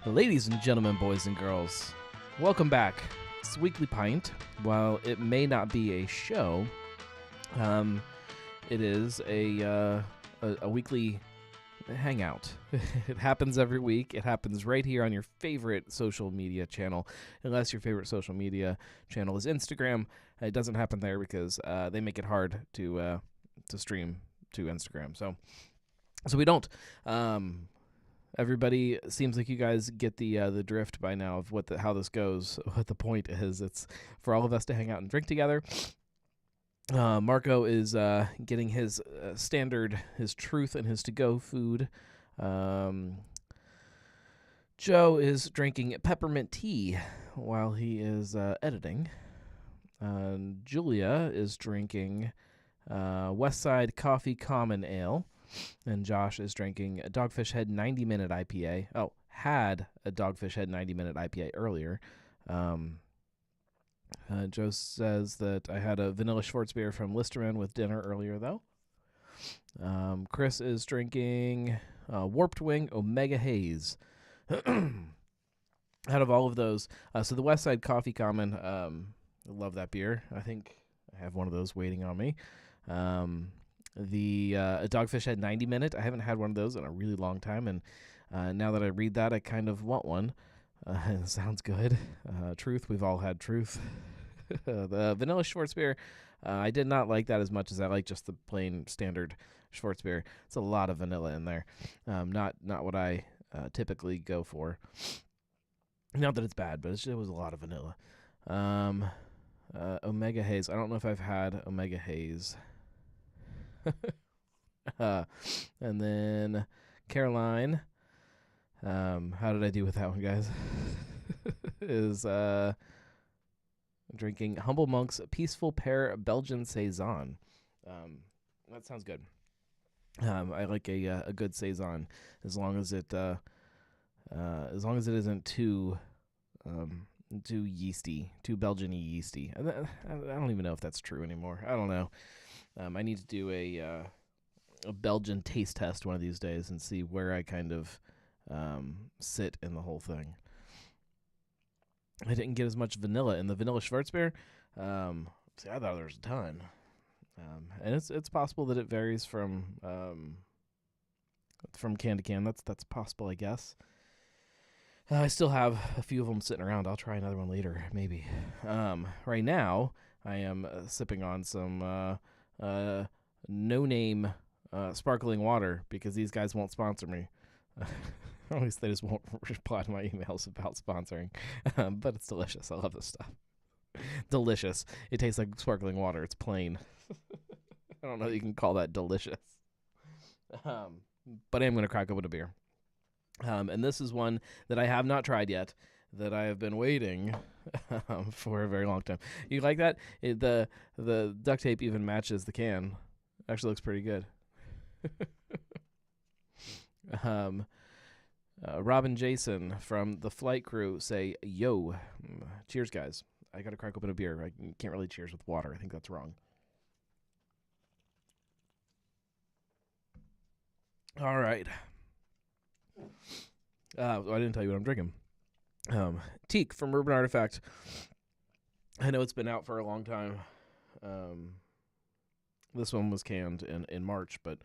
Ladies and gentlemen, boys and girls, welcome back. It's Weekly Pint. While it may not be a show, it is a weekly hangout. It happens every week. It happens right here on your favorite social media channel, unless your favorite social media channel is Instagram. It doesn't happen there because they make it hard to stream to Instagram. So we don't. Everybody seems like you guys get the drift by now of how this goes. What the point is, it's for all of us to hang out and drink together. Marco is getting his standard, his truth and his to-go food. Joe is drinking peppermint tea while he is editing. Julia is drinking Westside Coffee Common Ale. And Josh is drinking a Dogfish Head 90-minute IPA. Oh, had a Dogfish Head 90-minute IPA earlier. Joe says that I had a vanilla Schwarzbier from Listerman with dinner earlier, though. Chris is drinking Warped Wing Omega Haze. Out of all of those, so the Westside Coffee Common, I love that beer. I think I have one of those waiting on me. The Dogfish Head 90-minute, I haven't had one of those in a really long time, and now that I read that, I kind of want one. It sounds good. Truth, we've all had truth. The vanilla Schwarzbier, I did not like that as much as I like just the plain standard Schwarzbier. It's a lot of vanilla in there. Not what I typically go for. Not that it's bad, but it was a lot of vanilla. Omega Haze, I don't know if I've had Omega Haze. And then Caroline, how did I do with that one, guys? is drinking Humble Monk's Peaceful Pear Belgian Saison. That sounds good. I like a good saison as long as it isn't too yeasty, too Belgian-y yeasty. I don't even know if that's true anymore. I don't know. I need to do a Belgian taste test one of these days and see where I kind of sit in the whole thing. I didn't get as much vanilla in the vanilla Schwarzbier. See, I thought there was a ton. And it's possible that it varies from can to can. That's possible, I guess. I still have a few of them sitting around. I'll try another one later, maybe. Right now, I am sipping on some no-name sparkling water because these guys won't sponsor me. Or at least they just won't reply to my emails about sponsoring. But it's delicious. I love this stuff. Delicious. It tastes like sparkling water. It's plain. I don't know if you can call that delicious. But I am going to crack open a beer. And this is one that I have not tried yet, that I have been waiting for a very long time. You like that? The duct tape even matches the can. Actually looks pretty good. Rob and Jason from the flight crew say, yo. Cheers, guys. I got to crack open a beer. I can't really cheers with water. I think that's wrong. All right. I didn't tell you what I'm drinking. Teak from Urban Artifact. I know it's been out for a long time. This one was canned in March, but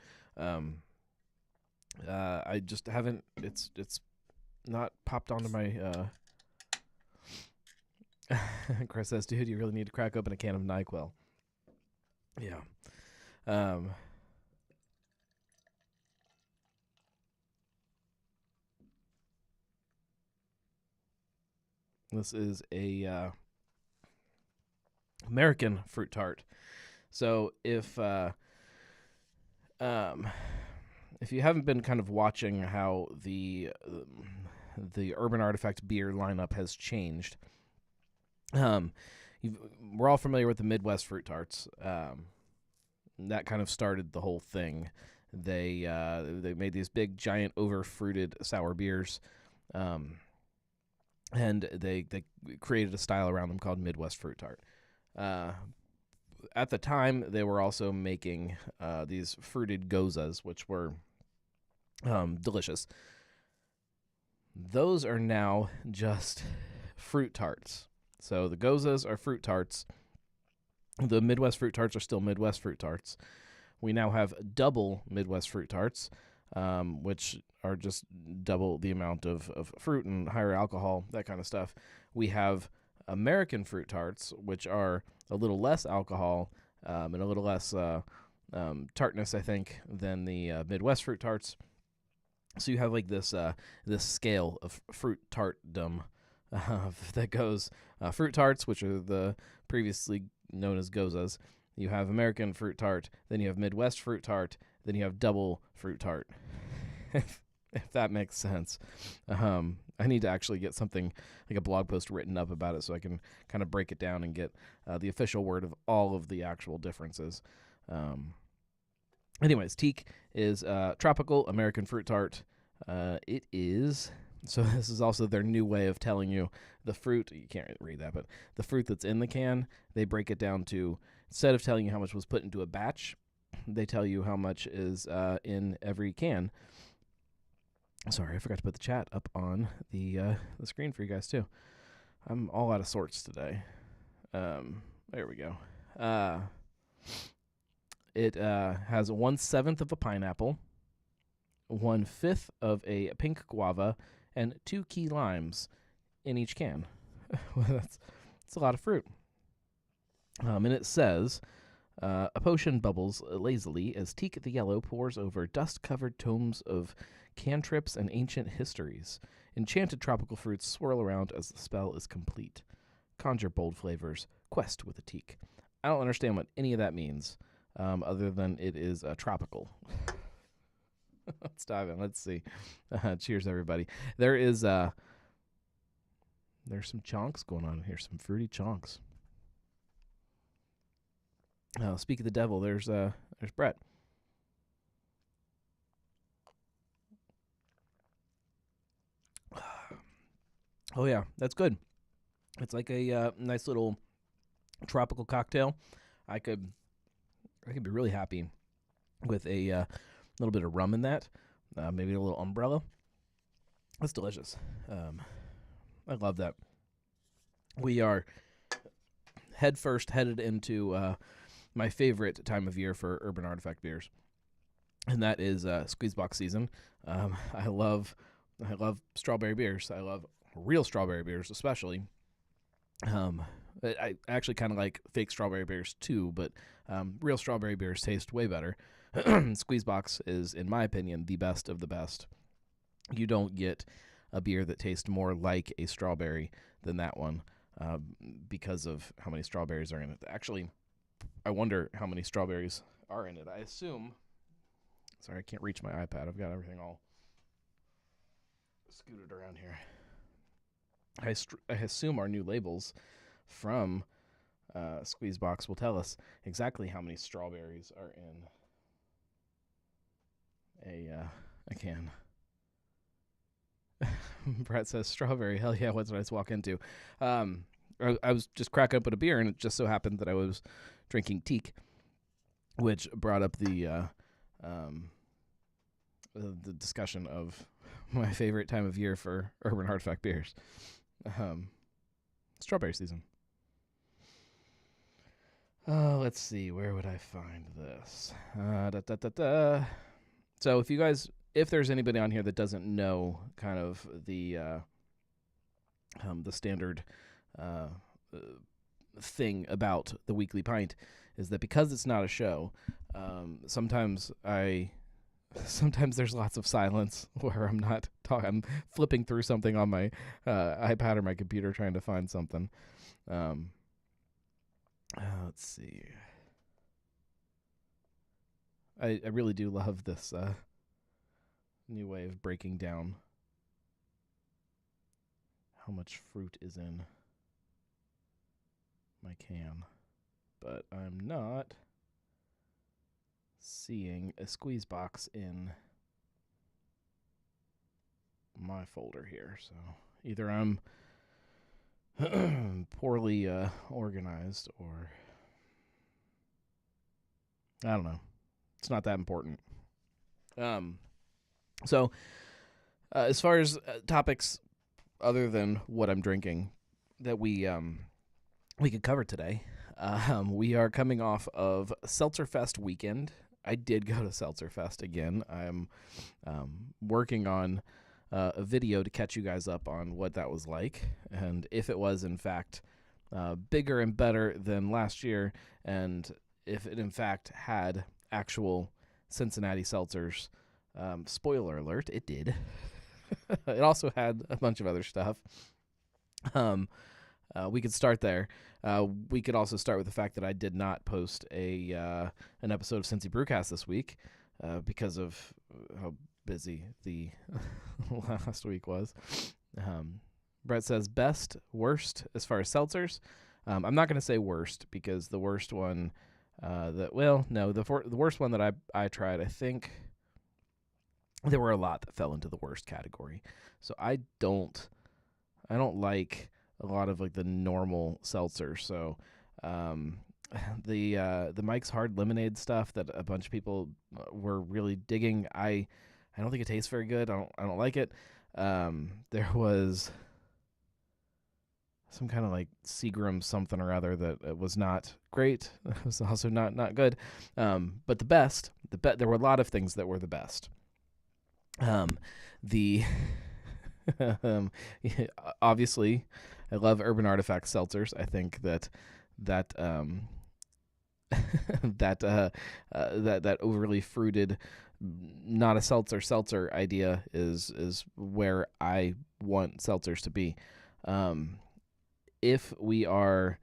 I just haven't. It's not popped onto my. Chris says, "Dude, you really need to crack open a can of NyQuil." Yeah. This is a American fruit tart. So if you haven't been kind of watching how the Urban Artifact beer lineup has changed, we're all familiar with the Midwest fruit tarts. That kind of started the whole thing. They made these big, giant, over-fruited sour beers. And they created a style around them called Midwest Fruit Tart. At the time, they were also making these fruited gozas, which were delicious. those are now just fruit tarts. So the Gozas are fruit tarts. The Midwest fruit tarts are still Midwest fruit tarts. We now have double Midwest fruit tarts, which are just double the amount of fruit and higher alcohol, that kind of stuff. We have American fruit tarts, which are a little less alcohol and a little less tartness, I think, than the Midwest fruit tarts. So you have like this scale of fruit tartdom that goes fruit tarts, which are the previously known as Gozas. You have American fruit tart, then you have Midwest fruit tart, then you have double fruit tart. if that makes sense. I need to actually get something like a blog post written up about it so I can kind of break it down and get the official word of all of the actual differences. Anyways, teak is tropical American fruit tart. It is, so this is also their new way of telling you the fruit. You can't read that, but the fruit that's in the can, they break it down to, instead of telling you how much was put into a batch, they tell you how much is in every can. Sorry, I forgot to put the chat up on the screen for you guys too. I'm all out of sorts today. There we go. It has 1/7 of a pineapple, 1/5 of a pink guava, and 2 key limes in each can. Well, that's a lot of fruit. And it says, a potion bubbles lazily as Teak the Yellow pours over dust-covered tomes of cantrips and ancient histories. Enchanted tropical fruits swirl around as the spell is complete. Conjure bold flavors. Quest with a Teak. I don't understand what any of that means, other than it is tropical. Let's dive in. Let's see. Cheers, everybody. There's some chonks going on here. Some fruity chonks. Speak of the devil. There's Brett. Oh yeah, that's good. It's like a nice little tropical cocktail. I could be really happy with a little bit of rum in that. Maybe a little umbrella. That's delicious. I love that. We are headed into my favorite time of year for Urban Artifact beers, and that is squeezebox season. I love strawberry beers. I love real strawberry beers, especially. I actually kind of like fake strawberry beers too, but real strawberry beers taste way better. Squeezebox is, in my opinion, the best of the best. You don't get a beer that tastes more like a strawberry than that one because of how many strawberries are in it. Actually, I wonder how many strawberries are in it. I assume... Sorry, I can't reach my iPad. I've got everything all scooted around here. I assume our new labels from Squeezebox will tell us exactly how many strawberries are in a can. Brett says strawberry. Hell yeah, what did I just walk into? I was just cracking up with a beer, and it just so happened that I was drinking teak, which brought up the discussion of my favorite time of year for Urban Artifact beers. Strawberry season. Let's see. Where would I find this? So if there's anybody on here that doesn't know kind of the standard thing about the Weekly Pint, is that because it's not a show, sometimes there's lots of silence where I'm not talking. I'm flipping through something on my iPad or my computer trying to find something. Let's see. I really do love this new way of breaking down how much fruit is in my can. But I'm not seeing a squeeze box in my folder here. So either I'm poorly organized, or I don't know. It's not that important. So As far as topics other than what I'm drinking that we could cover today, we are coming off of Seltzer Fest weekend. I did go to Seltzer Fest again. I'm working on a video to catch you guys up on what that was like, and if it was in fact bigger and better than last year, and if it in fact had actual Cincinnati seltzers. Spoiler alert, it did. It also had a bunch of other stuff. We could start there. We could also start with the fact that I did not post an episode of Cincy Brewcast this week because of how busy the last week was. Brett says best, worst as far as seltzers. I'm not going to say worst because the worst one the worst one that I tried, I think there were a lot that fell into the worst category. So I don't like a lot of like the normal seltzer. So the Mike's Hard Lemonade stuff that a bunch of people were really digging, I don't think it tastes very good. I don't like it. There was some kind of like Seagram something or other that was not great. It was also not good. But there were a lot of things that were the best. Obviously, I love Urban Artifacts seltzers. I think that that overly fruited, not a seltzer idea is where I want seltzers to be. If we are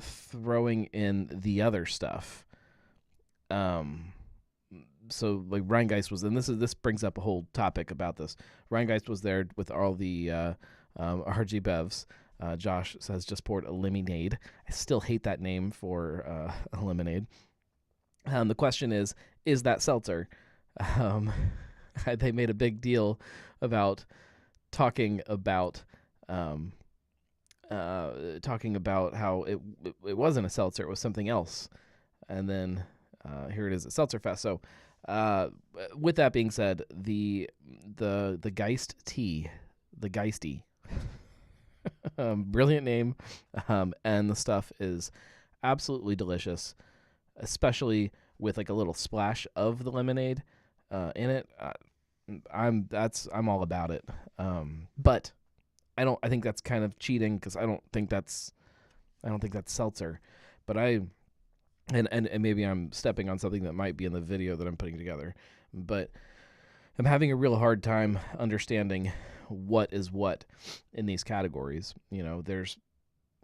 throwing in the other stuff, so like Rheingeist was, and this brings up a whole topic about this. Rheingeist was there with all the RG Bevs. Josh says just poured a lemonade. I still hate that name for a lemonade. The question is that seltzer? They made a big deal about talking about how it wasn't a seltzer, it was something else. And then here it is at Seltzer Fest. So with that being said, the Geist tea, the Geisty, brilliant name, and the stuff is absolutely delicious, especially with like a little splash of the lemonade in it. I'm all about it. But I think that's kind of cheating because I don't think that's seltzer. But and maybe I'm stepping on something that might be in the video that I'm putting together. But I'm having a real hard time understanding what is what in these categories. You know, there's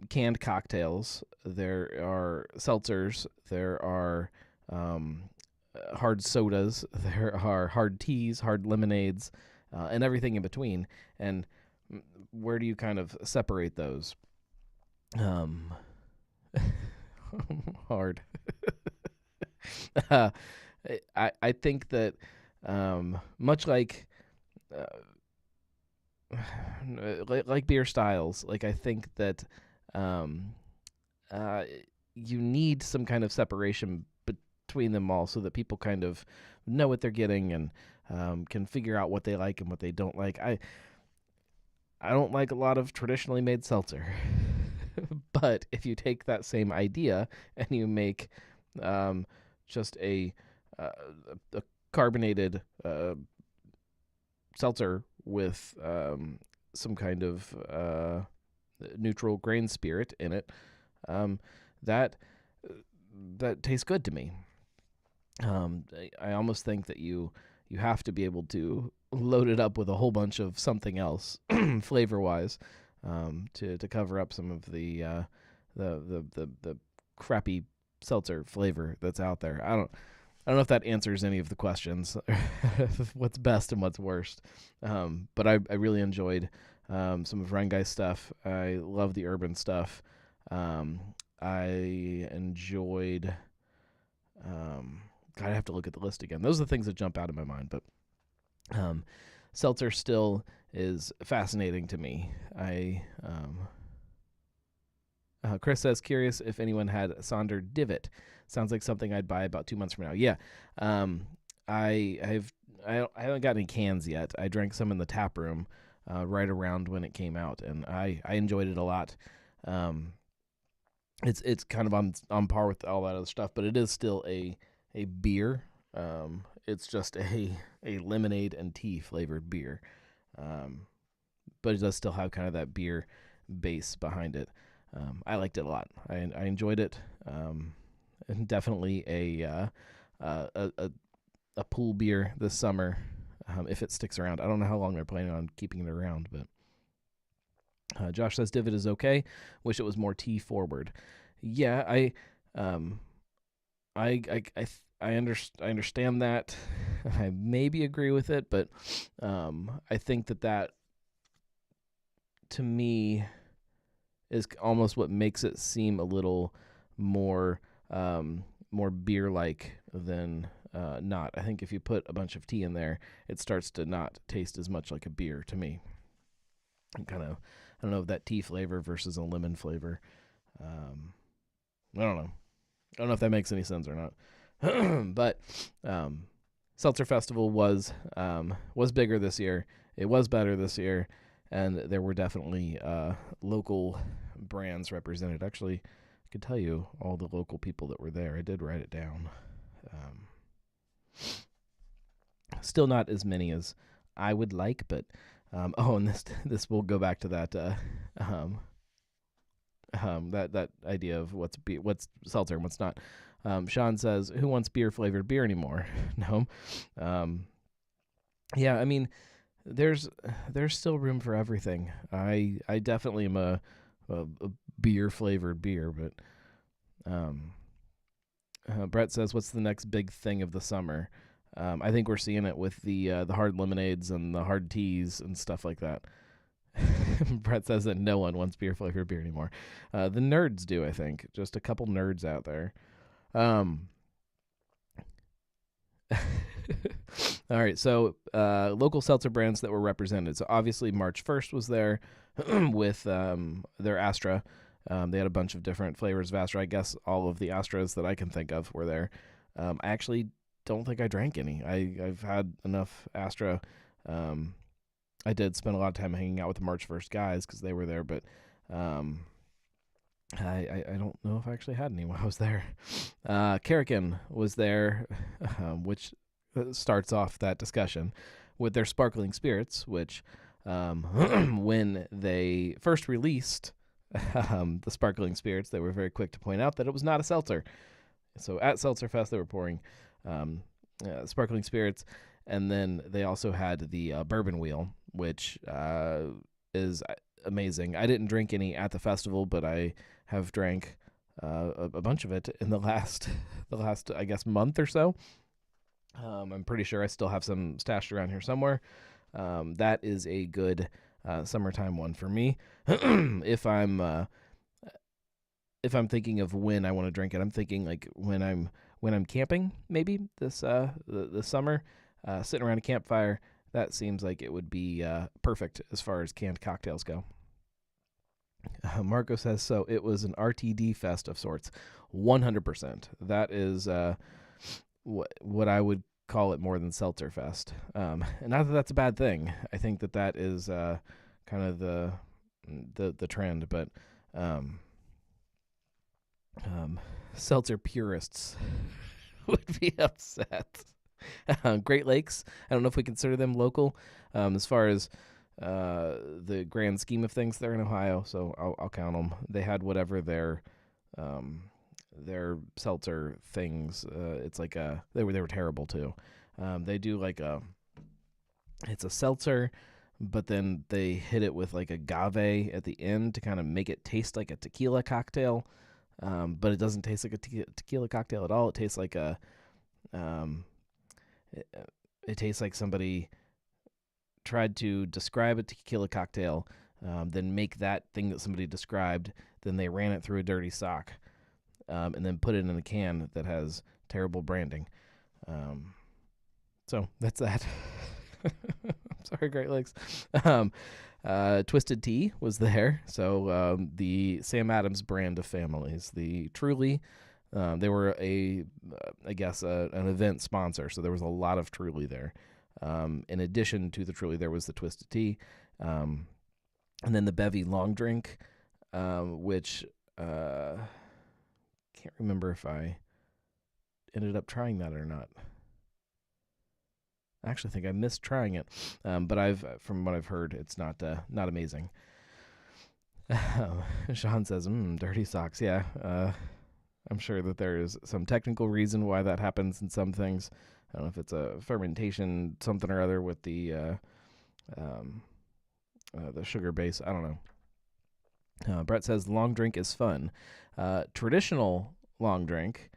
canned cocktails, there are seltzers, there are hard sodas, there are hard teas, hard lemonades, and everything in between. And where do you kind of separate those? Hard. I think that much like beer styles, like I think that you need some kind of separation between them all so that people kind of know what they're getting and can figure out what they like and what they don't like. I don't like a lot of traditionally made seltzer. But if you take that same idea and you make just a carbonated seltzer with some kind of neutral grain spirit in it, that tastes good to me. I almost think that you have to be able to load it up with a whole bunch of something else, flavor-wise, to cover up some of the crappy seltzer flavor that's out there. I don't know if that answers any of the questions, what's best and what's worst. But I really enjoyed some of Rheingeist stuff. I love the urban stuff. I enjoyed. I have to look at the list again. Those are the things that jump out in my mind. But seltzer still is fascinating to me. Chris says, curious if anyone had Sonder Divot. Sounds like something I'd buy about 2 months from now. Yeah. I haven't got any cans yet. I drank some in the tap room right around when it came out, and I enjoyed it a lot. It's kind of on par with all that other stuff, but it is still a beer. It's just a lemonade and tea flavored beer, but it does still have kind of that beer base behind it. I liked it a lot. I enjoyed it. And definitely a pool beer this summer if it sticks around. I don't know how long they're planning on keeping it around, but Josh says Divot is okay. Wish it was more tea forward. Yeah, I understand that. I maybe agree with it, but I think that to me is almost what makes it seem a little more more beer-like than not. I think if you put a bunch of tea in there, it starts to not taste as much like a beer to me. Kind of, I don't know if that tea flavor versus a lemon flavor. I don't know. I don't know if that makes any sense or not. But Seltzer Festival was bigger this year. It was better this year, and there were definitely local brands represented. Actually, I could tell you all the local people that were there. I did write it down. Still not as many as I would like, but and this will go back to that that idea of what's seltzer and what's not. Sean says, "Who wants beer flavored beer anymore?" No. Yeah, I mean, there's still room for everything. I definitely am a beer flavored beer, but Brett says, "What's the next big thing of the summer?" I think we're seeing it with the hard lemonades and the hard teas and stuff like that. Brett says that no one wants beer flavored beer anymore. The nerds do, I think. Just a couple nerds out there. All right, so local seltzer brands that were represented. So obviously March 1st was there with their Astra. They had a bunch of different flavors of Astra. I guess all of the Astras that I can think of were there. I actually don't think I drank any. I've had enough Astra. I did spend a lot of time hanging out with the March 1st guys because they were there, but I don't know if I actually had any while I was there. Karakin was there, which starts off that discussion with their sparkling spirits, which when they first released the sparkling spirits, they were very quick to point out that it was not a seltzer. So at Seltzer Fest, they were pouring sparkling spirits, and then they also had the bourbon wheel, which is amazing. I didn't drink any at the festival, but I have drank a bunch of it in the last I guess month or so. I'm pretty sure I still have some stashed around here somewhere. That is a good summertime one for me. If I'm thinking of when I want to drink it, I'm thinking like when I'm camping, maybe this summer, sitting around a campfire. That seems like it would be perfect as far as canned cocktails go. Marco says, so it was an RTD fest of sorts. 100%. That is what I would call it more than Seltzer Fest. And not that that's a bad thing. I think that is kind of the trend, but seltzer purists would be upset. Great Lakes, I don't know if we consider them local as far as the grand scheme of things. They're in Ohio, so I'll count them. They had whatever their seltzer things. It's like they were terrible too. They do like it's a seltzer, but then they hit it with like agave at the end to kind of make it taste like a tequila cocktail. But it doesn't taste like a tequila cocktail at all. It tastes like it tastes like somebody tried to describe a tequila cocktail, then make that thing that somebody described, then they ran it through a dirty sock, and then put it in a can that has terrible branding. So that's that. Sorry, Great Lakes. Twisted Tea was there. So the Sam Adams brand of families, the Truly, They were an event sponsor, so there was a lot of Truly there. In addition to the Truly, there was the Twisted Tea, and then the Bevy Long Drink, which can't remember if I ended up trying that or not. I actually think I missed trying it, but from what I've heard, it's not amazing. Sean says, dirty socks. Yeah, I'm sure that there is some technical reason why that happens in some things. I don't know if it's a fermentation something or other with the sugar base. I don't know. Brett says long drink is fun. Traditional long drink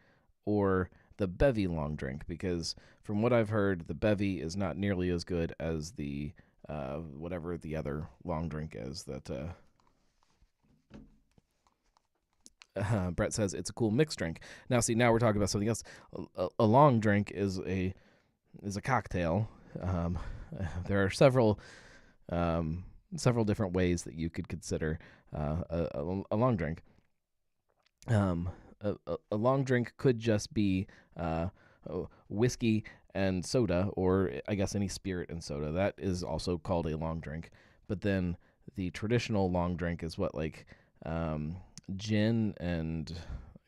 or the Bevy long drink, because from what I've heard, the Bevy is not nearly as good as the whatever the other long drink is that Brett says it's a cool mixed drink. Now we're talking about something else. A long drink is a cocktail. There are several different ways that you could consider a long drink. A long drink could just be whiskey and soda, or I guess any spirit and soda. That is also called a long drink. But then the traditional long drink is what, like gin and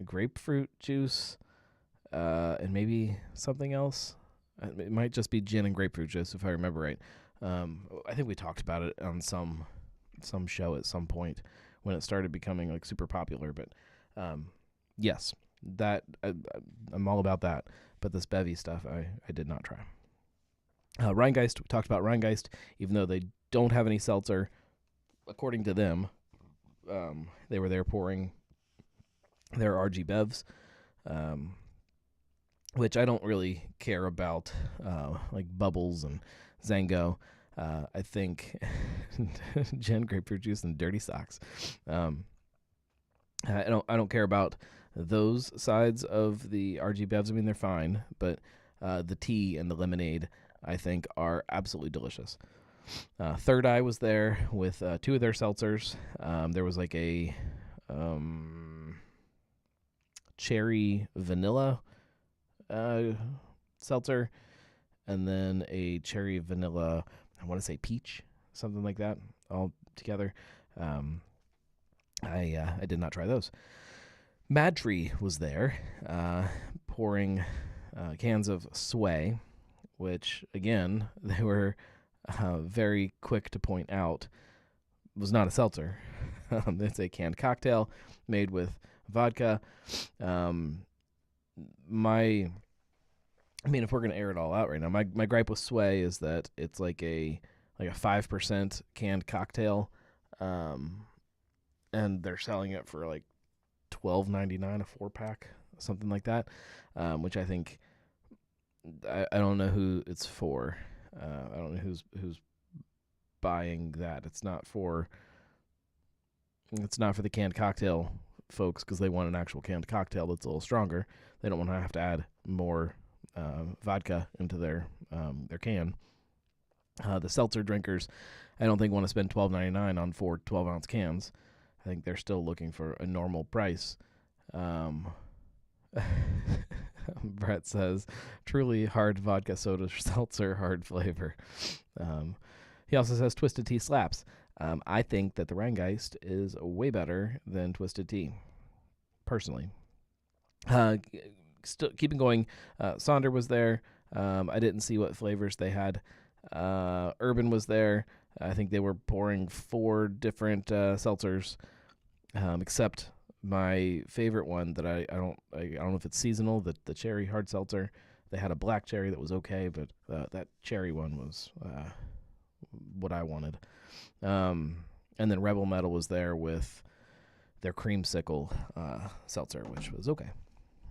grapefruit juice, and maybe something else. It might just be gin and grapefruit juice, if I remember right. I think we talked about it on some show at some point when it started becoming like super popular. But yes, that I'm all about that. But this Bevy stuff, I did not try. Rheingeist, we talked about Rheingeist, even though they don't have any seltzer, according to them. They were there pouring their RG Bevs, which I don't really care about, like Bubbles and Zango. I think gin, grapefruit juice, and dirty socks. I don't care about those sides of the RG Bevs. I mean, they're fine, but the tea and the lemonade, I think, are absolutely delicious. Third Eye was there with two of their seltzers. There was like a cherry vanilla seltzer, and then a cherry vanilla, I want to say peach, something like that, all together. I did not try those. Mad Tree was there, pouring cans of Sway, which, again, they were very quick to point out was not a seltzer. It's a canned cocktail made with vodka. I mean, if we're gonna air it all out right now, my gripe with Sway is that it's like a 5% canned cocktail, and they're selling it for like $12.99 a 4-pack, something like that, which I think I don't know who it's for. I don't know who's buying that. It's not for the canned cocktail folks, because they want an actual canned cocktail that's a little stronger. They don't want to have to add more vodka into their can. The seltzer drinkers, I don't think want to spend $12.99 on 4 12-ounce cans. I think they're still looking for a normal price. Brett says, truly hard vodka soda seltzer, hard flavor. He also says Twisted Tea slaps. I think that the Rheingeist is way better than Twisted Tea, personally. Still keeping going, Sonder was there. I didn't see what flavors they had. Urban was there. I think they were pouring 4 different seltzers, except my favorite one that I don't know if it's seasonal, the cherry hard seltzer. They had a black cherry that was okay, but that cherry one was what I wanted. And then Rebel Metal was there with their creamsicle seltzer, which was okay.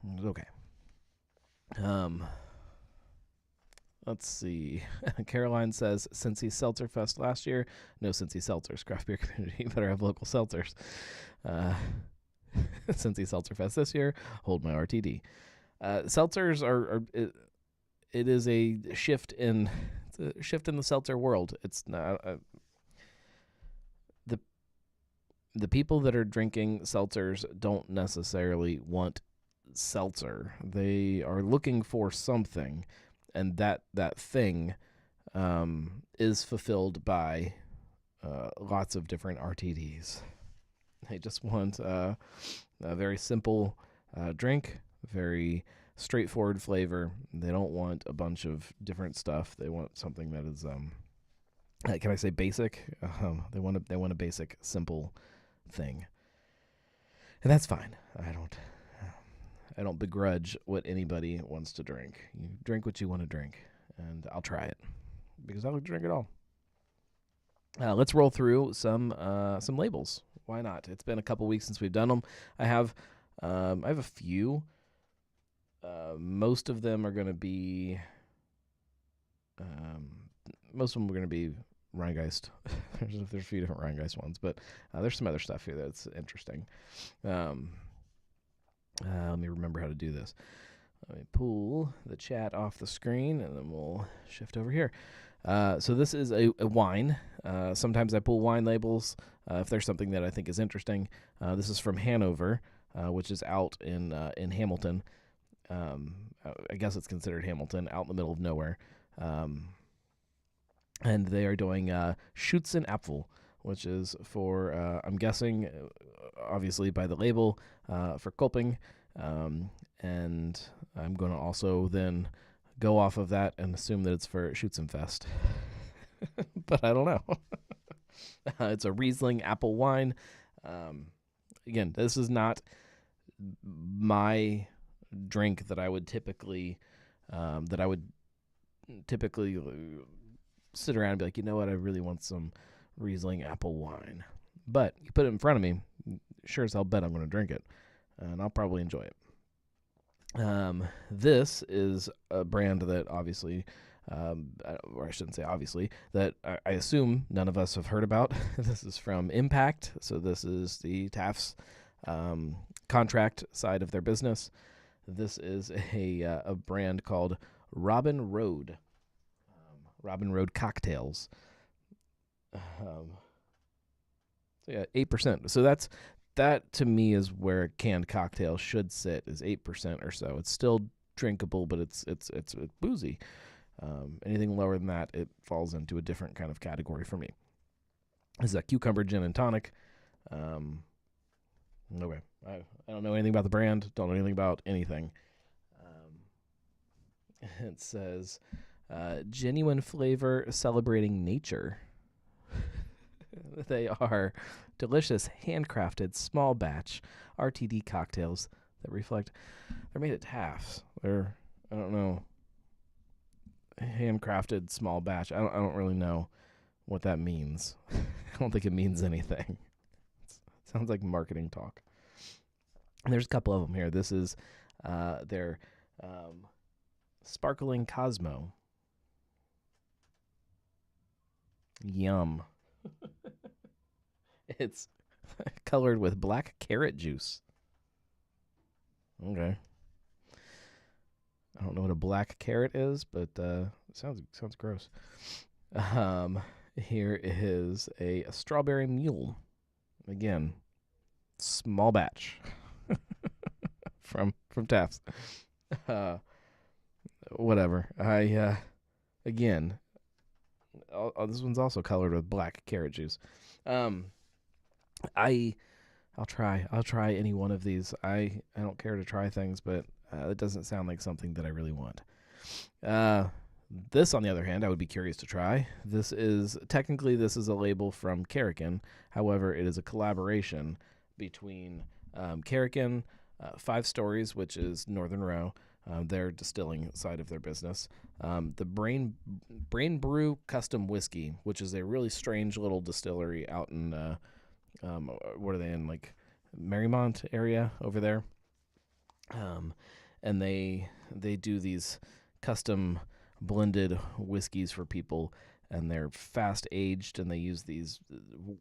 It was okay. Let's see. Caroline says, Cincy Seltzer Fest last year. No Cincy Seltzers. Craft beer community better have local seltzers. Cincy Seltzer Fest this year. Hold my RTD. Seltzers are it is a shift in the seltzer world. It's not the people that are drinking seltzers don't necessarily want seltzer. They are looking for something, and that thing is fulfilled by lots of different RTDs. They just want a very simple drink, very straightforward flavor. They don't want a bunch of different stuff. They want something that is, can I say basic? They want a basic, simple thing, and that's fine. I don't begrudge what anybody wants to drink. You drink what you want to drink, and I'll try it because I like to drink it all. Let's roll through some labels. Why not? It's been a couple weeks since we've done them. I have a few. Most of them are going to be. Most of them are going to be Rheingeist. there's a few different Rheingeist ones, but there's some other stuff here that's interesting. Let me remember how to do this. Let me pull the chat off the screen, and then we'll shift over here. So this is a wine. Sometimes I pull wine labels if there's something that I think is interesting. This is from Hanover, which is out in Hamilton. I guess it's considered Hamilton, out in the middle of nowhere. And they are doing Schützen Apfel, which is for, I'm guessing, obviously by the label, for Kolping. And I'm going to also then go off of that and assume that it's for Schützenfest. But I don't know. It's a Riesling apple wine. Again, this is not my drink that I would typically sit around and be like, you know what, I really want some Riesling apple wine. But you put it in front of me, sure as hell bet I'm going to drink it, and I'll probably enjoy it. This is a brand that obviously, or I shouldn't say obviously, that I assume none of us have heard about. This is from Impact, so this is the Taft's contract side of their business. This is a brand called Robin Road. Robin Road cocktails. So yeah, 8%. So that to me is where a canned cocktail should sit, is 8% or so. It's still drinkable, but it's boozy. Anything lower than that, it falls into a different kind of category for me. This is a cucumber gin and tonic. Okay, I don't know anything about the brand. Don't know anything about anything. It says genuine flavor celebrating nature. They are delicious, handcrafted, small batch RTD cocktails that reflect. They're made at Taft's. They're, I don't know, handcrafted, small batch. I don't really know what that means. I don't think it means anything. It sounds like marketing talk. And there's a couple of them here. This is their sparkling Cosmo. Yum. It's colored with black carrot juice. Okay. I don't know what a black carrot is, but sounds gross. Here is a strawberry mule. Again, small batch from Taft's. Whatever. Again, this one's also colored with black carrot juice. I'll try any one of these. I don't care to try things, but it doesn't sound like something that I really want. This, on the other hand, I would be curious to try. This is a label from Kerrigan. However, it is a collaboration between Kerrigan, 5 Stories, which is Northern Row, their distilling side of their business, the Brain Brew Custom Whiskey, which is a really strange little distillery out in what are they in, like Marymount area over there, and they do these custom blended whiskeys for people, and they're fast aged, and they use these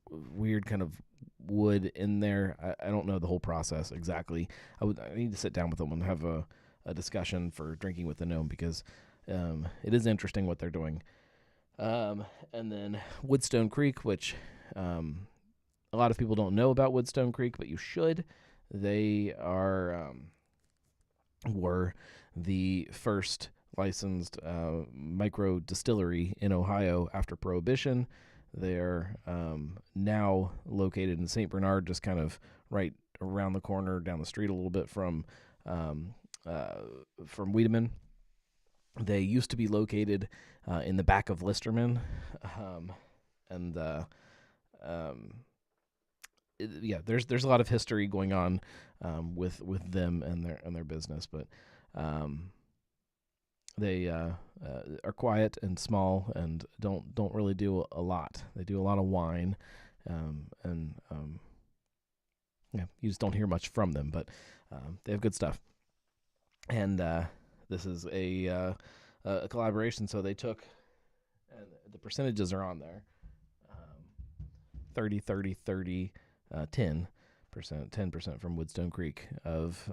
weird kind of wood in there. I don't know the whole process exactly. I need to sit down with them and have a discussion for drinking with the gnome, because it is interesting what they're doing. And then Woodstone Creek, which a lot of people don't know about Woodstone Creek, but you should. They are were the first licensed micro distillery in Ohio after Prohibition. They're now located in St. Bernard, just kind of right around the corner, down the street a little bit from Wiedemann. They used to be located in the back of Listerman, and there's a lot of history going on with them and their business, but they are quiet and small and don't really do a lot. They do a lot of wine, and you just don't hear much from them, but they have good stuff. And this is a collaboration, so they took, and the percentages are on there, 30, 30, 30, 10%, 10% from Woodstone Creek of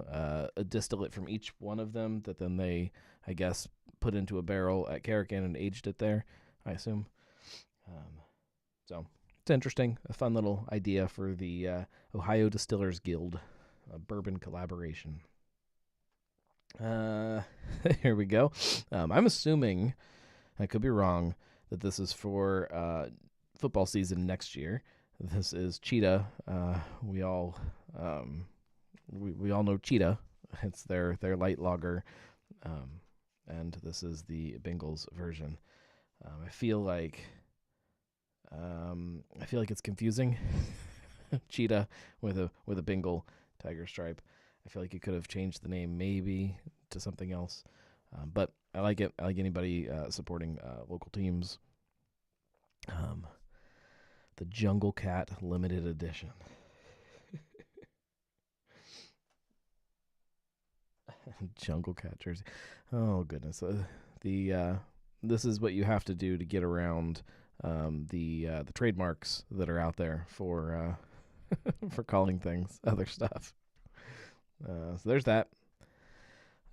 a distillate from each one of them that then they, I guess, put into a barrel at Carrican and aged it there, I assume. So it's interesting, a fun little idea for the Ohio Distillers Guild, a bourbon collaboration. Here we go. I'm assuming, I could be wrong, that this is for football season next year. This is Cheetah. We all know Cheetah. It's their light lager, and this is the Bengals version. I feel like it's confusing. Cheetah with a Bengal tiger stripe. I feel like you could have changed the name maybe to something else, but I like it. I like anybody supporting local teams. The Jungle Cat limited edition. Jungle Cat jersey. Oh goodness. This is what you have to do to get around the trademarks that are out there for for calling things other stuff. So there's that.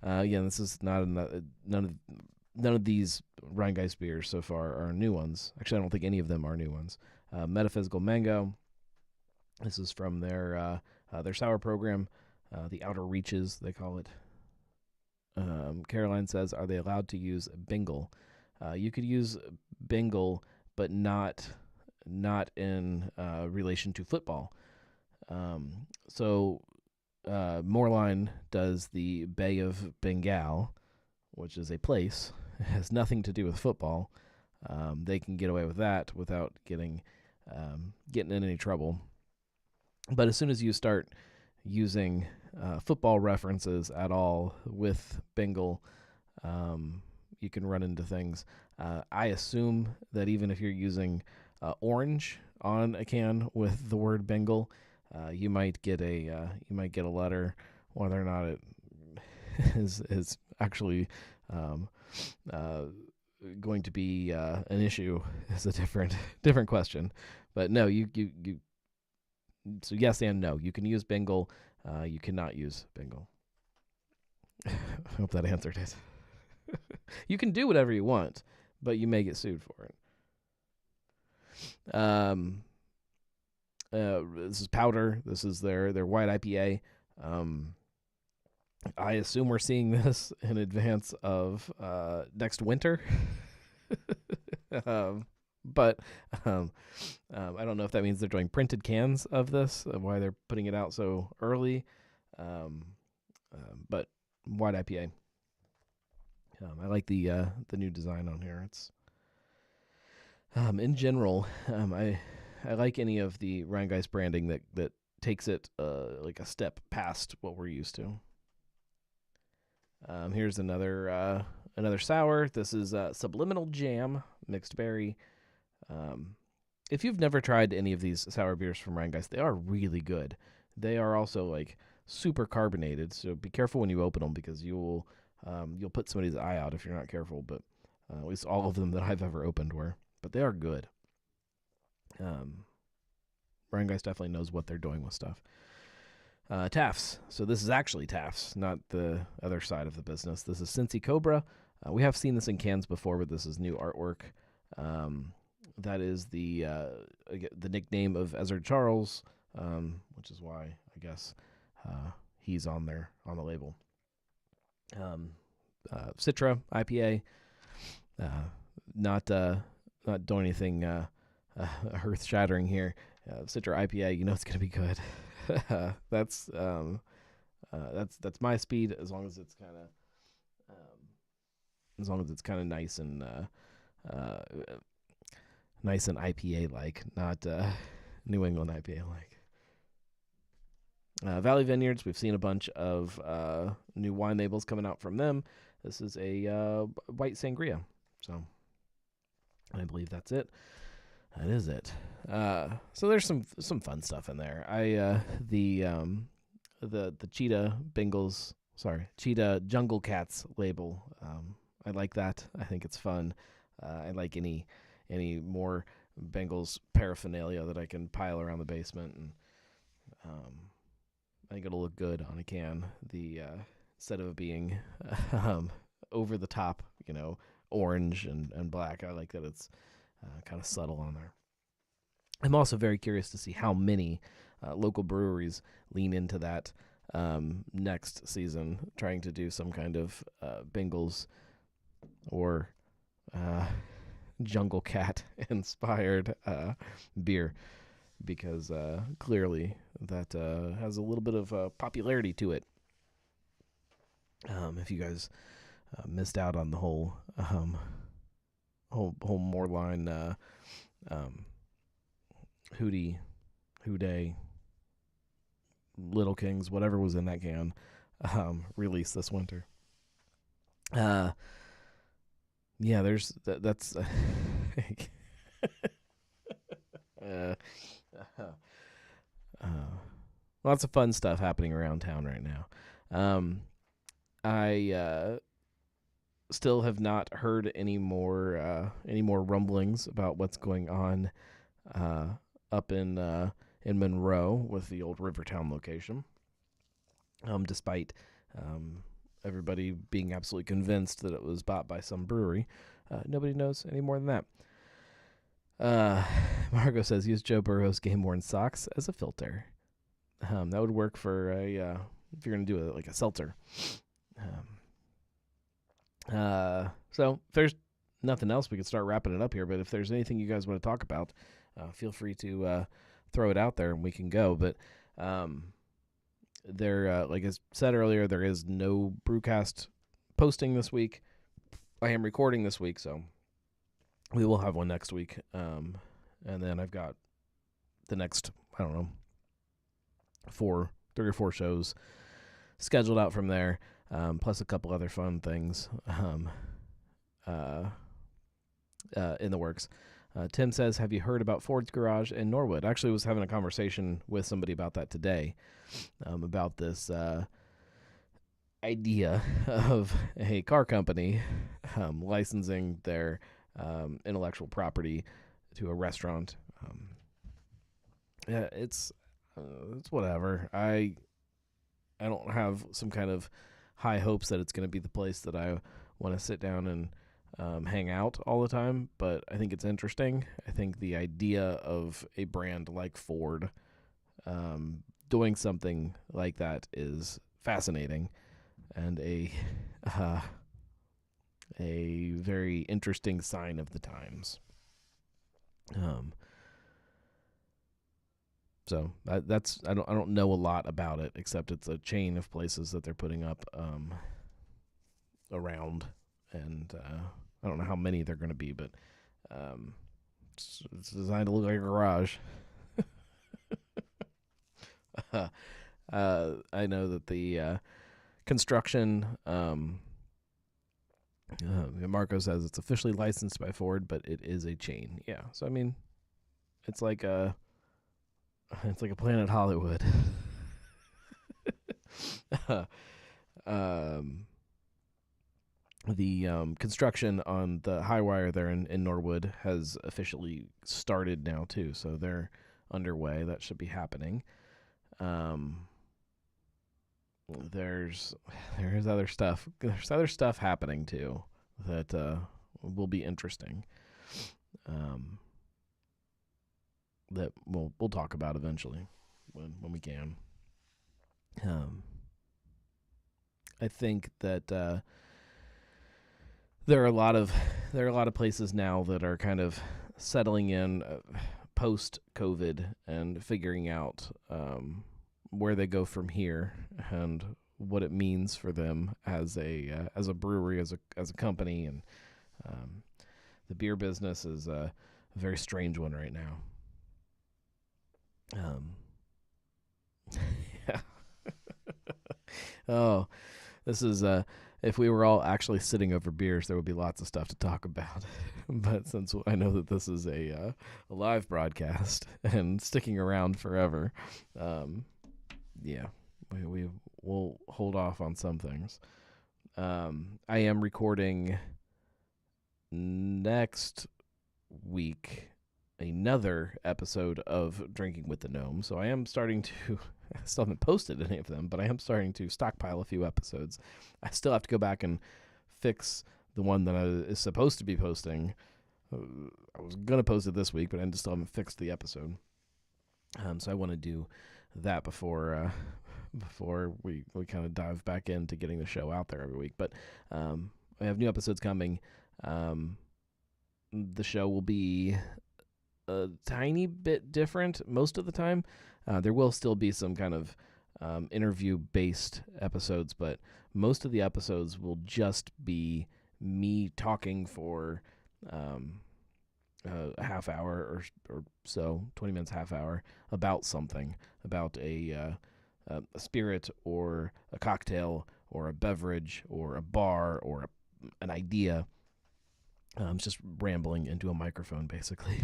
Again, this is not none of these Rhinegeist beers so far are new ones. Actually, I don't think any of them are new ones. Metaphysical Mango. This is from their sour program, the Outer Reaches, they call it. Caroline says, are they allowed to use Bengal? You could use Bengal, but not in relation to football. So Moreline does the Bay of Bengal, which is a place. It has nothing to do with football. They can get away with that without getting in any trouble. But as soon as you start using football references at all with Bengal, you can run into things. I assume that even if you're using orange on a can with the word Bengal, you might get a letter. Whether or not it is actually going to be an issue is a different question. But no, you so yes and no. You can use Bengal. You cannot use Bengal. I hope that answered it. You can do whatever you want, but you may get sued for it. This is Powder. This is their white IPA. I assume we're seeing this in advance of next winter. But I don't know if that means they're doing printed cans of this, why they're putting it out so early. But white IPA. I like the new design on here. It's in general, I like any of the Rhinegeist branding that takes it like a step past what we're used to. Here's another sour. This is Subliminal Jam mixed berry. If you've never tried any of these sour beers from Rhinegeist, they are really good. They are also like super carbonated, so be careful when you open them because you'll put somebody's eye out if you're not careful. But at least all of them that I've ever opened were. But they are good. Rhinegeist definitely knows what they're doing with stuff. Taft's. So this is actually Taft's, not the other side of the business. This is Cincy Cobra. We have seen this in cans before, but this is new artwork. That is the nickname of Ezra Charles, which is why I guess he's on the label. Citra IPA. Not doing anything earth shattering here. Citra IPA, you know it's gonna be good. That's my speed, as long as it's kind of nice and IPA like, not New England IPA like. Valley Vineyards, we've seen a bunch of new wine labels coming out from them. This is a white sangria, so I believe that's it. That is it. So there's some fun stuff in there. The Cheetah Jungle Cats label. I like that. I think it's fun. I like any more Bengals paraphernalia that I can pile around the basement, and I think it'll look good on a can. Instead of being over the top, orange and black, I like that it's kind of subtle on there. I'm also very curious to see how many local breweries lean into that next season, trying to do some kind of Bengals or Jungle Cat inspired beer, because clearly that has a little bit of popularity to it. If you guys missed out on the whole Moorline Hooday, Little Kings, whatever was in that can, release this winter. Yeah, that's lots of fun stuff happening around town right now. I still have not heard any more rumblings about what's going on up in Monroe with the old Rivertown location. Despite everybody being absolutely convinced that it was bought by some brewery, nobody knows any more than that. Margo says, use Joe Burrow's game-worn socks as a filter. That would work for if you're going to do like a seltzer. So if there's nothing else, we could start wrapping it up here. But if there's anything you guys want to talk about, feel free to throw it out there and we can go. But there, like I said earlier, there is no Brewcast posting this week. I am recording this week, so we will have one next week. And then I've got the next, 3 or 4 shows scheduled out from there, plus a couple other fun things in the works. Tim says, have you heard about Ford's Garage in Norwood? Actually, I was having a conversation with somebody about that today, about this idea of a car company licensing their intellectual property to a restaurant. Yeah, it's whatever. I don't have some kind of high hopes that it's going to be the place that I want to sit down and hang out all the time, but I think it's interesting. I think the idea of a brand like Ford doing something like that is fascinating, and a very interesting sign of the times. So that's I don't know a lot about it, except it's a chain of places that they're putting up around, and I don't know how many they're going to be, but it's designed to look like a garage. I know that the construction, Marco says it's officially licensed by Ford, but it is a chain. Yeah, so I mean, it's like a Planet Hollywood. The construction on the high wire there in Norwood has officially started now too, so they're underway. That should be happening. There's other stuff. There's other stuff happening too that will be interesting. That we'll talk about eventually when we can. I think that there are a lot of places now that are kind of settling in post COVID and figuring out where they go from here and what it means for them as a brewery, as a company, and the beer business is a very strange one right now. Yeah. Oh, this is if we were all actually sitting over beers, there would be lots of stuff to talk about. But since I know that this is a live broadcast and sticking around forever, yeah, we will hold off on some things. I am recording next week another episode of Drinking with the Gnome, so I am starting to. I still haven't posted any of them, but I am starting to stockpile a few episodes. I still have to go back and fix the one that I is supposed to be posting. I was going to post it this week, but I still haven't fixed the episode. So I want to do that before we kind of dive back into getting the show out there every week. But I have new episodes coming. The show will be a tiny bit different most of the time. There will still be some kind of interview-based episodes, but most of the episodes will just be me talking for a half hour or so, 20 minutes, half hour, about something, about a spirit or a cocktail or a beverage or a bar or an idea. I'm just rambling into a microphone, basically.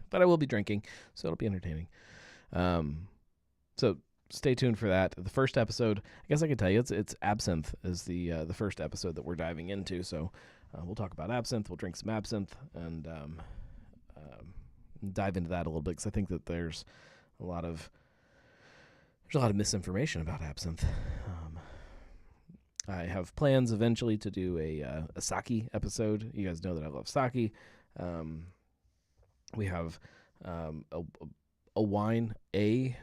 But I will be drinking, so it'll be entertaining. So stay tuned for that. The first episode, I guess I can tell you, it's absinthe is the first episode that we're diving into. So we'll talk about absinthe. We'll drink some absinthe and dive into that a little bit, because I think that there's a lot of misinformation about absinthe. I have plans eventually to do a sake episode. You guys know that I love sake. We have a wine, the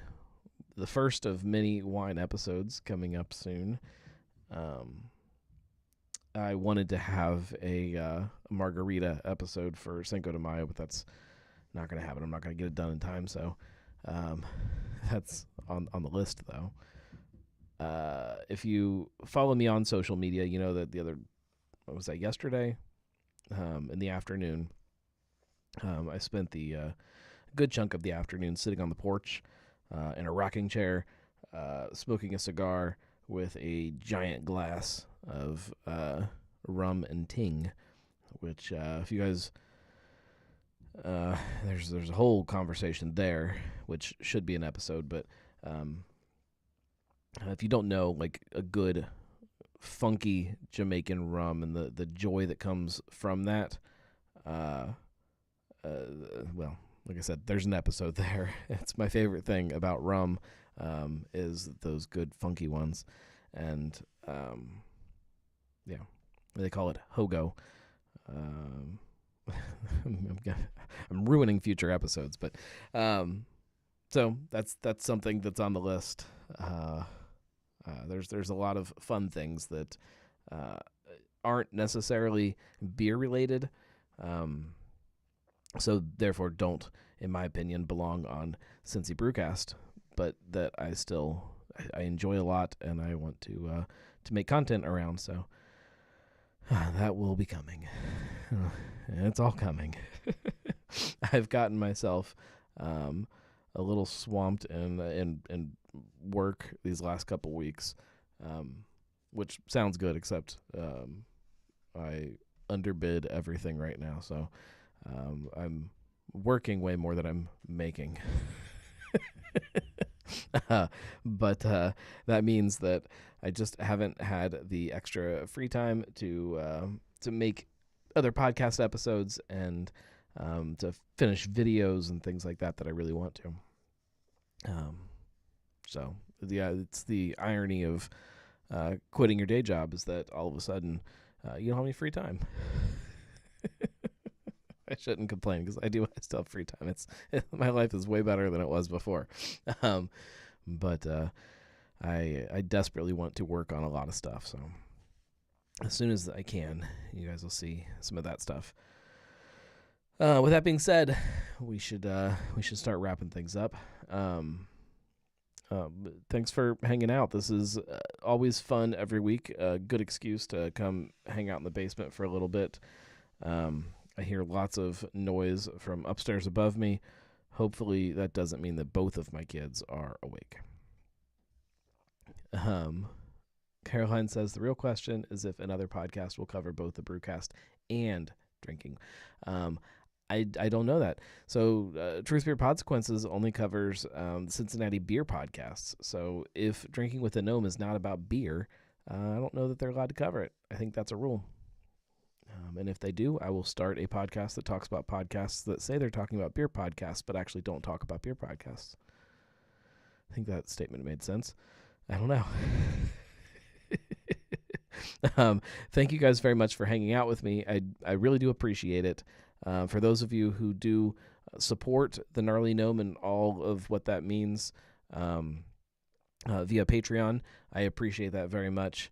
first of many wine episodes coming up soon. I wanted to have a margarita episode for Cinco de Mayo, but that's not going to happen. I'm not going to get it done in time, so that's on the list, though. If you follow me on social media, you know that yesterday? In the afternoon, I spent the good chunk of the afternoon sitting on the porch in a rocking chair, smoking a cigar with a giant glass of rum and ting, which if you guys... there's a whole conversation there, which should be an episode, but if you don't know, like, a good funky Jamaican rum and the joy that comes from that, well, like I said, there's an episode there. It's my favorite thing about rum, is those good funky ones. And yeah, they call it hogo. I'm ruining future episodes, but so that's something that's on the list. There's a lot of fun things that aren't necessarily beer related, so therefore don't, in my opinion, belong on Cincy Brewcast, but that I enjoy a lot and I want to make content around. So that will be coming. It's all coming. I've gotten myself a little swamped in work these last couple weeks, which sounds good, except I underbid everything right now, so I'm working way more than I'm making. But that means that I just haven't had the extra free time to make other podcast episodes and to finish videos and things like that I really want to. So yeah, it's the irony of quitting your day job, is that all of a sudden you don't have any free time. I shouldn't complain, because I still have free time. My life is way better than it was before. But I desperately want to work on a lot of stuff. So as soon as I can, you guys will see some of that stuff. With that being said, we should start wrapping things up. Thanks for hanging out. This is always fun every week. A good excuse to come hang out in the basement for a little bit. I hear lots of noise from upstairs above me. Hopefully that doesn't mean that both of my kids are awake. Caroline says the real question is if another podcast will cover both the brewcast and drinking. I don't know that. So Truth Beer Consequences only covers the Cincinnati beer podcasts. So if Drinking with a Gnome is not about beer, I don't know that they're allowed to cover it. I think that's a rule. And if they do, I will start a podcast that talks about podcasts that say they're talking about beer podcasts, but actually don't talk about beer podcasts. I think that statement made sense. I don't know. Thank you guys very much for hanging out with me. I really do appreciate it. For those of you who do support the Gnarly Gnome and all of what that means via Patreon, I appreciate that very much.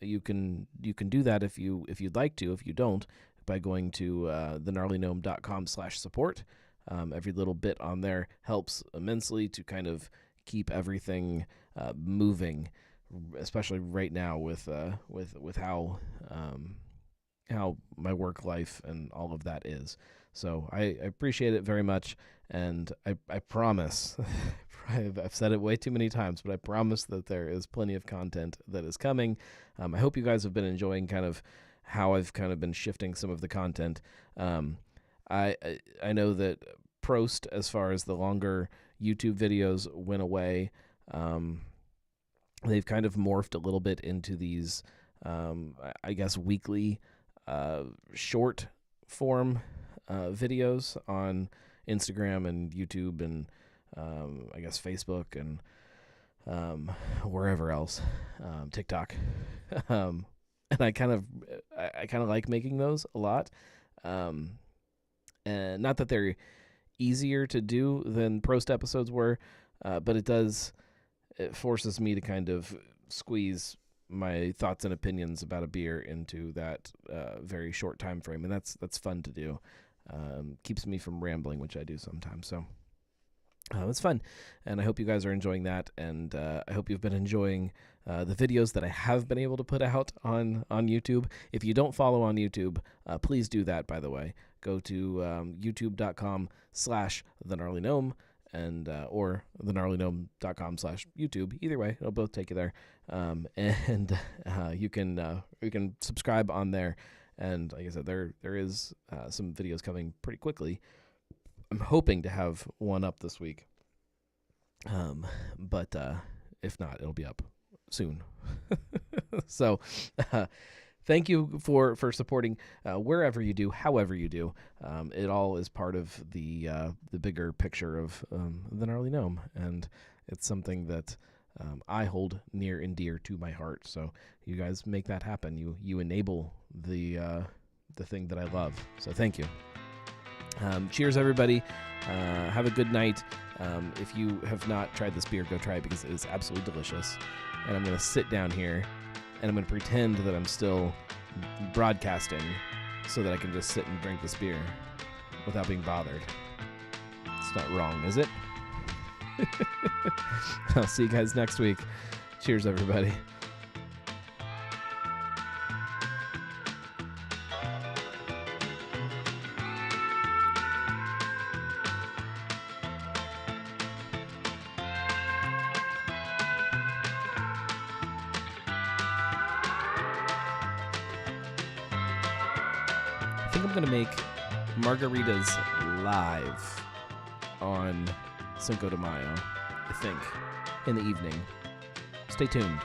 You can do that if you'd like to. If you don't, by going to thegnarlygnome.com/support. Every little bit on there helps immensely to kind of keep everything moving, especially right now with how my work life and all of that is. So I appreciate it very much, and I promise, I've said it way too many times, but I promise that there is plenty of content that is coming. I hope you guys have been enjoying kind of how I've kind of been shifting some of the content. I know that Prost, as far as the longer YouTube videos, went away. They've kind of morphed a little bit into these, I guess, weekly short form videos on Instagram and YouTube and I guess Facebook and wherever else, TikTok. And I kind of like making those a lot. And not that they're easier to do than Prost episodes were, but it forces me to kind of squeeze my thoughts and opinions about a beer into that very short time frame, and that's fun to do. Keeps me from rambling, which I do sometimes. So it's fun, and I hope you guys are enjoying that, and I hope you've been enjoying the videos that I have been able to put out on YouTube. If you don't follow on YouTube, please do that, by the way. Go to youtube.com/thegnarlygnome and or thegnarlygnome.com/YouTube. Either way, it'll both take you there. And you can subscribe on there. And like I said, there is some videos coming pretty quickly. I'm hoping to have one up this week. But if not, it'll be up soon. So thank you for supporting wherever you do, however you do. It all is part of the bigger picture of the Gnarly Gnome, and it's something that I hold near and dear to my heart. So you guys make that happen. You enable the thing that I love. So thank you. Cheers, everybody. Have a good night. If you have not tried this beer, go try it because it is absolutely delicious. And I'm going to sit down here and I'm going to pretend that I'm still broadcasting so that I can just sit and drink this beer without being bothered. It's not wrong, is it? I'll see you guys next week. Cheers, everybody. I think I'm going to make margaritas live on Cinco de Mayo, I think, in the evening. Stay tuned.